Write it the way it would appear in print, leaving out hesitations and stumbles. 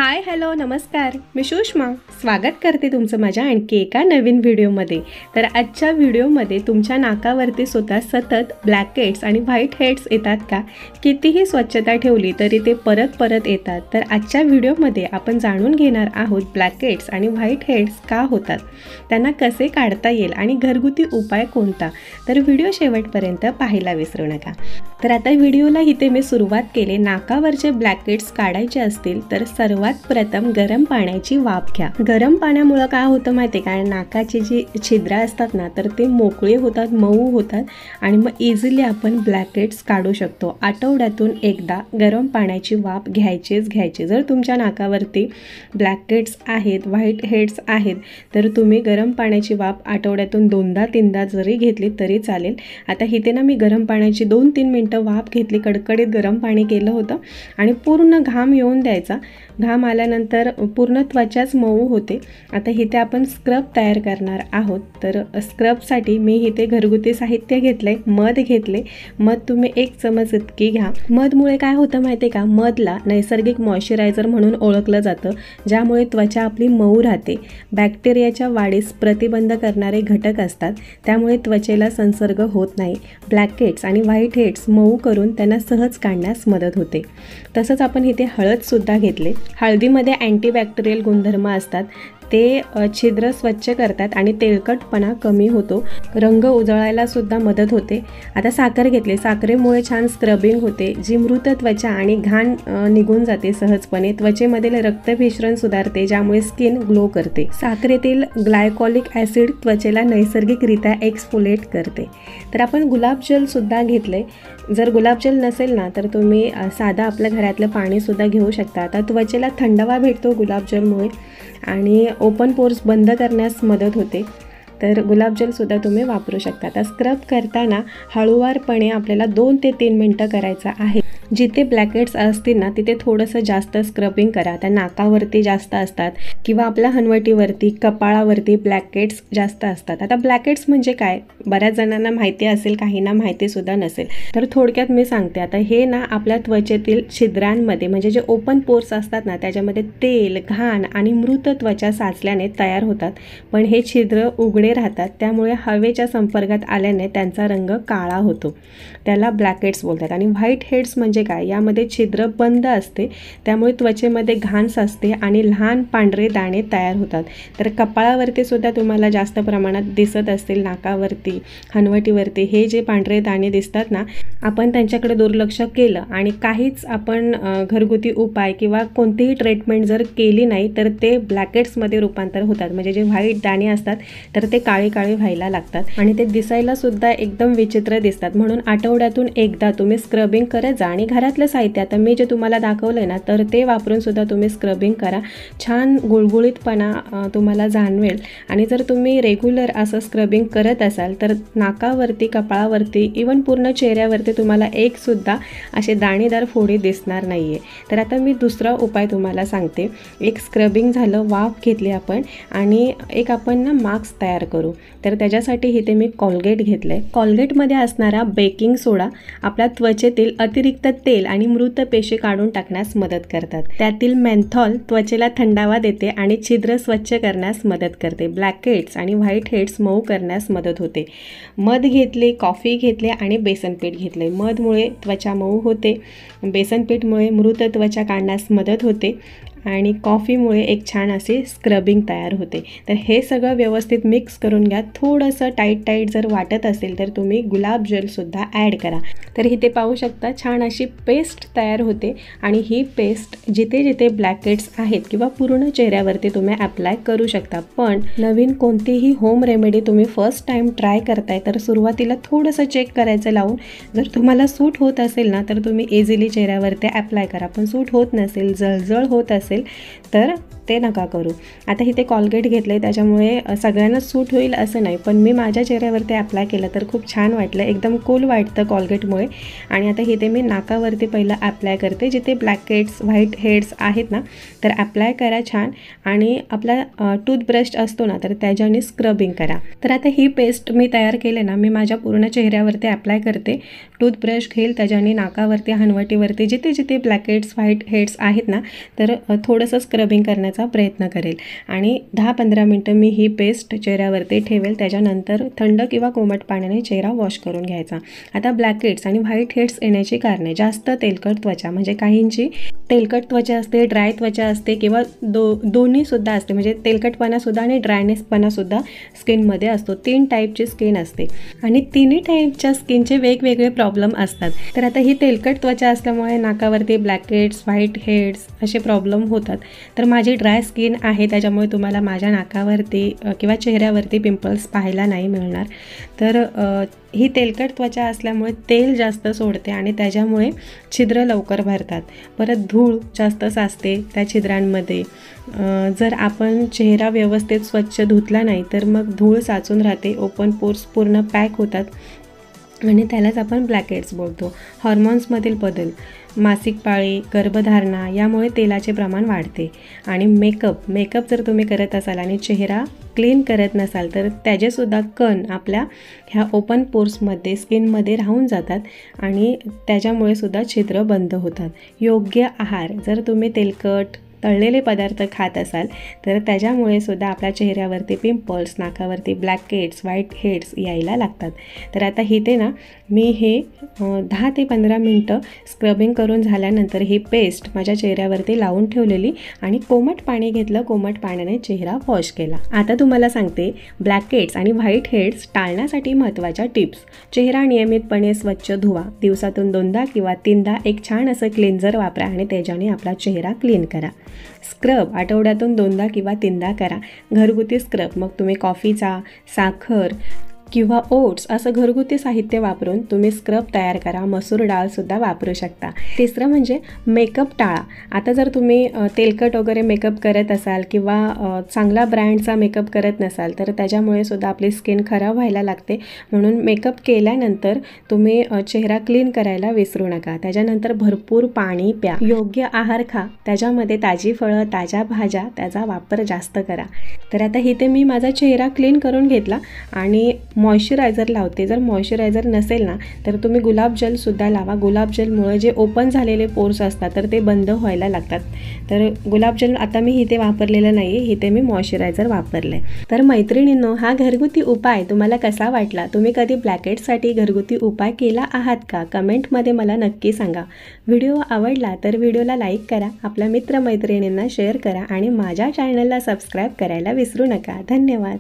Hi hello नमस्कार, मी सुषमा स्वागत करते तुमचं माझ्या आणखी एका नवीन व्हिडिओमध्ये। तर आजच्या व्हिडिओमध्ये तुमच्या नाकावरती स्वतः सतत ब्लॅकहेड्स आणि व्हाईट हेड्स येतात का? कितीही स्वच्छता ठेवली तरी ते परत येतात। तर आजच्या व्हिडिओमध्ये आपण जाणून घेणार आहोत ब्लॅकहेड्स आणि व्हाईट हेड्स का होतात, त्यांना कसे काढता येईल आणि घरगुती उपाय कोणता। तर व्हिडिओ शेवटपर्यंत पाहायला विसरू नका। तर आता व्हिडिओला इथे मी सुरुवात केले। नाकावरचे ब्लॅकहेड्स काढायचे असतील तर सर्वात प्रथम गरम पाण्याची वाफ घ्या। गरम पाण्यामुळे काय होतं माहिती आहे का, नाकाची जी छिद्र असतात ना तर ते मोकळे होतात, मऊ होतात आणि मग इझिली आपण ब्लॅकहेड्स काढू शकतो। आठवड्यातून एकदा गरम पाण्याची वाफ घ्यायची। जर तुमच्या नाकावरती ब्लॅकहेड्स आहेत, व्हाईट हेड्स आहेत तर तुम्ही गरम पाण्याची वाफ आठवड्यातून 2-3दा जरी घेतली तरी चालेल। आता इथे ना मी गरम पाण्याची 2-3 मिनिटं वाफ घेतली, कडकडीत गरम पाणी केलं होतं आणि पूर्ण घाम येऊन द्यायचा। घाम आल्यानंतर पूर्ण त्वचाच मऊ होते। आता इथे आपण स्क्रब तयार करणार आहोत। तर स्क्रबसाठी मी इथे घरगुती साहित्य घेतलंय, मध घेतले। मध तुम्ही 1 चमच इतकी घ्या। मधमुळे काय होतं माहिती आहे का, मधला नैसर्गिक मॉइश्चरायझर म्हणून ओळखलं जातं, ज्यामुळे त्वचा आपली मऊ राहते। बॅक्टेरियाच्या वाढीस प्रतिबंध करणारे घटक असतात, त्यामुळे त्वचेला संसर्ग होत नाही। ब्लॅकहेड्स आणि व्हाईट हेड्स मऊ करून त्यांना सहज काढण्यास मदत होते। तसंच आपण इथे हळदसुद्धा घेतले। हळदीमध्ये अँटीबॅक्टेरियल गुणधर्म असतात, ते छिद्र स्वच्छ करतात आणि तेलकटपणा कमी होतो, रंग उजळायला सुद्धा मदत होते। आता साखर घेतली, साखरेमुळे छान स्क्रबिंग होते, जी मृत त्वचा आणि घाण निघून जाते सहजपणे। त्वचेमधील रक्तभिसरण सुधारते, ज्यामुळे स्किन ग्लो करते। साखरेतील ग्लायकॉलिक ॲसिड त्वचेला नैसर्गिकरित्या एक्सफोलिएट करते। तर आपण गुलाबजल सुद्धा घेतले। जर गुलाबजल नसेल ना तर तुम्ही साधा आपल्या घरातलं पाणीसुद्धा घेऊ शकता। आता त्वचेला थंडावा भेटतो गुलाबजलमुळे आणि ओपन पोर्स बंद करण्यास मदत होते। तर गुलाबजलसुद्धा तुम्ही वापरू शकता। आता स्क्रब करताना हळूवारपणे आपल्याला 2 ते 3 मिनटं करायचं आहे। जिथे ब्लॅकहेड्स असतील ना तिथे थोडंसं जास्त स्क्रबिंग करा। त्या नाकावरती जास्त असतात किंवा आपल्या हनवटीवरती, कपाळावरती ब्लॅकहेड्स जास्त असतात। आता ब्लॅकहेड्स म्हणजे काय, बऱ्याच जणांना माहिती असेल, काहींना माहितीसुद्धा नसेल। तर थोडक्यात मी सांगते। आता हे ना आपल्या त्वचेतील छिद्रांमध्ये म्हणजे जे ओपन पोर्स असतात ना त्याच्यामध्ये तेल, घाण आणि मृत त्वचा साचल्याने तयार होतात, पण हे छिद्र उघडे राहतात, त्यामुळे हवेच्या संपर्कात आल्याने त्यांचा रंग काळा होतो, त्याला ब्लॅकहेड्स बोलतात। आणि व्हाईट हेड्स म्हणजे काय, यामध्ये छिद्र बंद असते, त्यामुळे त्वचेमध्ये घाण साचते आणि लहान पांढरे दाणे तयार होतात। तर कपाळावरती सुद्धा तुम्हाला जास्त प्रमाणात दिसत असतील, नाकावरती, हनवटीवरती हे जे पांढरे दाणे दिसतात ना, आपण त्यांच्याकडे दुर्लक्ष केलं आणि काहीच आपण घरगुती उपाय किंवा कोणतीही ट्रीटमेंट जर केली नाही तर ते ब्लॅकहेड्समध्ये रूपांतर होतात। म्हणजे जे व्हाईट दाणे असतात तर ते काळे व्हायला लागतात आणि ते दिसायला सुद्धा एकदम विचित्र दिसतात। म्हणून आठवड्यातून एकदा तुम्ही स्क्रबिंग करत जा आणि घरातलं साहित्य आता मी जे तुम्हाला दाखवलंय ना तर ते वापरून सुद्धा तुम्ही स्क्रबिंग करा, छान गुळगुळीतपणा तुम्हाला जाणवेल। आणि जर तुम्ही रेग्युलर असं स्क्रबिंग करत असाल तर नाकावरती, कपाळावरती, इवन पूर्ण चेहऱ्यावरती तुम्हाला एक सुद्धा असे दाणेदार फोडी दिसणार नाहीये। तर आता मी दुसरा उपाय तुम्हाला सांगते। एक स्क्रबिंग झालं, वाफ घेतली आपण आणि एक आपण ना मास्क तयार करू। तर त्याच्यासाठी इथे मी कोलगेट घेतलंय। कोलगेटमध्ये असणारा बेकिंग सोडा आपल्या त्वचेतील अतिरिक्त तेल आणि मृत पेशी काढून टाकण्यास मदत करतात। त्यातील मेन्थॉल त्वचेला थंडावा देते आणि छिद्र स्वच्छ करण्यास मदत करते। ब्लॅकहेड्स आणि व्हाईट हेड्स मऊ करण्यास मदत होते। मध घेतले, कॉफी घेतले आणि बेसन पीठ घेतले। मधमुळे त्वचा मऊ होते, बेसन पीठमुळे मृत त्वचा काढण्यास मदत होते आणि कॉफीमुळे एक छान असे स्क्रबिंग तयार होते। तर हे सगळं व्यवस्थित मिक्स करून घ्या। थोडंसं टाईट जर वाटत असेल तर तुम्ही गुलाबजलसुद्धा ॲड करा। तर इथे पाहू शकता छान अशी पेस्ट तयार होते आणि ही पेस्ट जिथे ब्लॅकहेड्स आहेत किंवा पूर्ण चेहऱ्यावरती तुम्ही अप्लाय करू शकता। पण नवीन कोणतीही होम रेमेडी तुम्ही फर्स्ट टाईम ट्राय करताय तर सुरुवातीला थोडंसं चेक करायचं लावून, जर तुम्हाला सूट होत असेल ना तर तुम्ही इझिली चेहऱ्यावरती अप्लाय करा। पण सूट होत नसेल, जळजळ होत असेल तर ते नका करू। आता इथे कोलगेट घेतले, त्याच्यामुळे सगळ्यांना सूट होईल असं नाही, पण मी माझ्या चेहऱ्यावरती अप्लाय केलं तर खूप छान वाटलं, एकदम कूल वाटतं कोलगेटमुळे। आणि आता इथे मी नाकावरती पहिलं अप्लाय करते, जिथे ब्लॅकहेड्स, व्हाईट हेड्स आहेत ना तर अप्लाय करा छान आणि आपला टूथब्रश असतो ना तर त्याच्याने स्क्रबिंग करा। तर आता ही पेस्ट मी तयार केले ना, मी माझ्या पूर्ण चेहऱ्यावरती अप्लाय करते। टूथब्रश घेईल, त्याच्याने नाकावरती, हनवटीवरती जिथे ब्लॅकहेड्स, व्हाईट हेड्स आहेत ना तर थोडंसं स्क्रबिंग करण्याचा प्रयत्न करेल आणि 10-15 मिनटं मी ही पेस्ट चेहऱ्यावरती ठेवेल. त्याच्यानंतर थंड किंवा कोमट पाण्याने चेहरा वॉश करून घ्यायचा. आता ब्लॅकहेड्स आणि व्हाईट हेड्स येण्याची कारणे जास्त तेलकट त्वचा, म्हणजे काहींची तेलकट त्वचा असते, ड्राय त्वचा असते किंवा दोन्हीसुद्धा असते, म्हणजे तेलकटपणासुद्धा आणि ड्रायनेसपणासुद्धा स्किनमध्ये असतो. 3 टाईपची स्किन असते आणि तिन्ही टाईपच्या स्किनचे वेगवेगळे प्रॉब्लेम असतात. तर आता ही तेलकट त्वचा असल्यामुळे नाकावरती ब्लॅकहेड्स, व्हाईट हेड्स असे प्रॉब्लेम होतात. तर माझी ड्राय स्किन आहे, त्याच्यामुळे तुम्हाला माझ्या नाकावरती किंवा चेहऱ्यावरती पिंपल्स पाहायला नाही मिळणार. तर ही तेलकट त्वचा असल्यामुळे तेल जास्त सोडते आणि त्याच्यामुळे छिद्र लवकर भरतात. परत धूळ जास्त साचते त्या छिद्रांमध्ये. जर आपण चेहरा व्यवस्थित स्वच्छ धुतला नाही तर मग धूळ साचून राहते, ओपन पोर्स पूर्ण पॅक होतात आणि त्यालाच आपण ब्लॅकहेड्स बोलतो. हॉर्मोन्समधील बदल, मासिक पाळी, गर्भधारणा यामुळे तेलाचे प्रमाण वाढते. आणि मेकअप जर तुम्ही करत असाल आणि चेहरा क्लीन करत नसाल तर त्याचेसुद्धा कण आपल्या ह्या ओपन पोर्समध्ये स्किनमध्ये राहून जातात आणि त्याच्यामुळे सुद्धा छिद्र बंद होतात. योग्य आहार, जर तुम्ही तेलकट तळलेले पदार्थ खात असाल तर त्याच्यामुळे सुद्धा आपल्या चेहऱ्यावरती पिंपल्स, नाकावरती ब्लॅकहेड्स, व्हाईट हेड्स यायला लागतात. तर आता इथे ना मी हे 10 ते 15 मिनटं स्क्रबिंग करून झाल्यानंतर ही पेस्ट माझ्या चेहऱ्यावरती लावून ठेवलेली आणि कोमट पाणी घेतलं, कोमट पाण्याने चेहरा वॉश केला. आता तुम्हाला सांगते ब्लॅकहेड्स आणि व्हाईट हेड्स टाळण्यासाठी महत्त्वाच्या टिप्स. चेहरा नियमितपणे स्वच्छ धुवा. दिवसातून 2दा किंवा 3दा एक छान असं क्लिन्झर वापरा आणि त्याच्याने आपला चेहरा क्लीन करा. स्क्रब आठवड्यातून 2दा किंवा 3दा करा. घरगुती स्क्रब, मग तुम्ही कॉफीचा, साखर किंवा ओट्स असं घरगुती साहित्य वापरून तुम्ही स्क्रब तयार करा. मसूर डाळसुद्धा वापरू शकता. तिसरं म्हणजे मेकअप टाळा. आता जर तुम्ही तेलकट वगैरे मेकअप करत असाल किंवा चांगला ब्रँडचा मेकअप करत नसाल तर त्याच्यामुळे सुद्धा आपली स्किन खराब व्हायला लागते. म्हणून मेकअप केल्यानंतर तुम्ही चेहरा क्लीन करायला विसरू नका. त्याच्यानंतर भरपूर पाणी प्या, योग्य आहार खा, त्याच्यामध्ये ताजी फळं, ताज्या भाज्या त्याचा वापर जास्त करा. तर आता इथे मी माझा चेहरा क्लीन करून घेतला आणि मॉइश्चरायझर लावते. जर मॉइश्चरायझर नसेल ना तर तुम्ही गुलाबजलसुद्धा लावा. गुलाबजलमुळे जे ओपन झालेले पोर्स असतात तर ते बंद व्हायला लागतात. तर गुलाबजल आता मी इथे वापरलेलं नाही आहे, इथे मी मॉइश्चरायझर वापरलं आहे. तर मैत्रिणींनो, हा घरगुती उपाय तुम्हाला कसा वाटला? तुम्ही कधी ब्लॅकहेड्ससाठी घरगुती उपाय केला आहात का? कमेंटमध्ये मला नक्की सांगा. व्हिडिओ आवडला तर व्हिडिओला लाईक करा, आपल्या मित्रमैत्रिणींना शेअर करा आणि माझ्या चॅनलला सबस्क्राईब करायला विसरू नका. धन्यवाद.